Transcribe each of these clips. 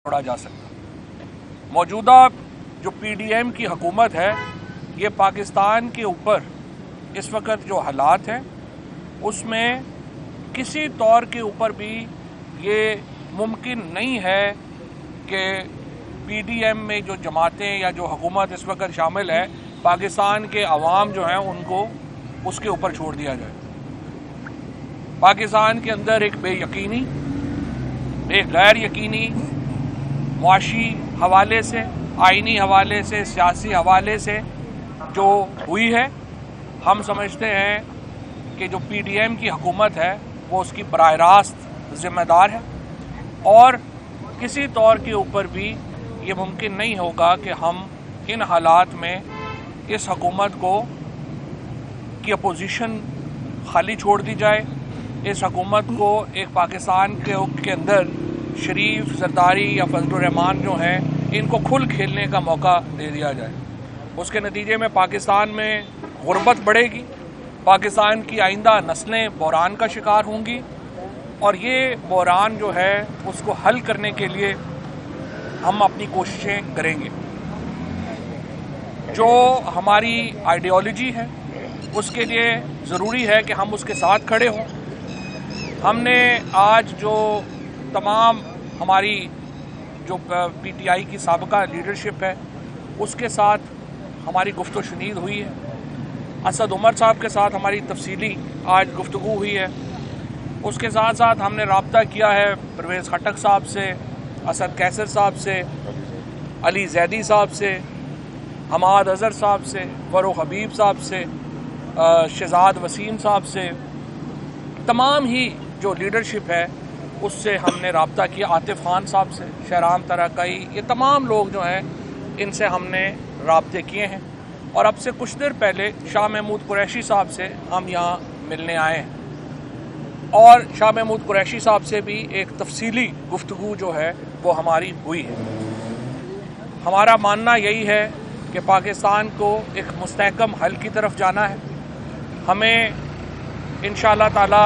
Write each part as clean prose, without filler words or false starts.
छोड़ा जा सकता। मौजूदा जो PDM की हुकूमत है, ये पाकिस्तान के ऊपर इस वक्त जो हालात हैं उसमें किसी तौर के ऊपर भी ये मुमकिन नहीं है कि PDM में जो जमातें या जो हुकूमत इस वक्त शामिल है, पाकिस्तान के अवाम जो हैं उनको उसके ऊपर छोड़ दिया जाए। पाकिस्तान के अंदर एक बेयकीनी, एक गैर यकीनी मुआशी हवाले से, आइनी हवाले से, सियासी हवाले से जो हुई है, हम समझते हैं कि जो PDM की हुकूमत है वो उसकी बराह रास्त ज़िम्मेदार है और किसी तौर के ऊपर भी ये मुमकिन नहीं होगा कि हम इन हालात में इस हुकूमत को की अपोजिशन खाली छोड़ दी जाए, इस हुकूमत को एक पाकिस्तान के अंदर शरीफ, जरदारी या फजलुर रहमान जो हैं इनको खुल खेलने का मौका दे दिया जाए। उसके नतीजे में पाकिस्तान में गुर्बत बढ़ेगी, पाकिस्तान की आइंदा नस्लें बहरान का शिकार होंगी और ये बहरान जो है उसको हल करने के लिए हम अपनी कोशिशें करेंगे। जो हमारी आइडियोलॉजी है उसके लिए ज़रूरी है कि हम उसके साथ खड़े हों। हमने आज जो तमाम हमारी जो PTI की साबिका लीडरशिप है उसके साथ हमारी गुफ्तगू शुनीद हुई है। असद उमर साहब के साथ हमारी तफसीली आज गुफ्तगू हुई है। उसके साथ साथ हमने राब्ता किया है परवेज़ खटक साहब से, असद कैसर साहब से, अली जैदी साहब से, हमाद अज़हर साहब से, फ़ारूक हबीब साहब से, शहजाद वसीम साहब से, तमाम ही जो लीडरशिप है उससे हमने राब्ता किया, आतिफ खान साहब से, शहराम तरकाई, ये तमाम लोग जो हैं इनसे हमने राब्ते किए हैं और अब से कुछ देर पहले शाह महमूद कुरैशी साहब से हम यहाँ मिलने आए हैं और शाह महमूद कुरैशी साहब से भी एक तफसीली गुफ्तगू जो है वो हमारी हुई है। हमारा मानना यही है कि पाकिस्तान को एक मुस्तहकम हल की तरफ जाना है। हमें इंशाअल्लाह ताला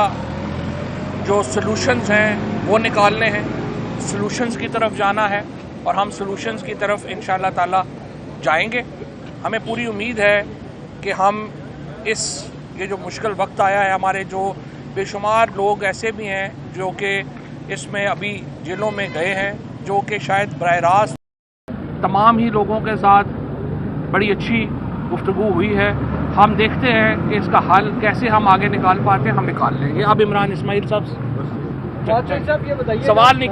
जो सलूशंस हैं वो निकालने हैं, सलूशंस की तरफ जाना है और हम सलूशंस की तरफ इंशाअल्लाह ताला जाएंगे। हमें पूरी उम्मीद है कि हम ये जो मुश्किल वक्त आया है, हमारे जो बेशुमार लोग ऐसे भी हैं जो कि इसमें अभी जेलों में गए हैं, जो कि शायद बराह रास्त तमाम ही लोगों के साथ बड़ी अच्छी गुफ्तगू हुई है। हम देखते हैं कि इसका हल कैसे हम आगे निकाल पाते हैं, हम निकाल लेंगे। अब इमरान इस्माइल साहब ये बताइए, सवाल नहीं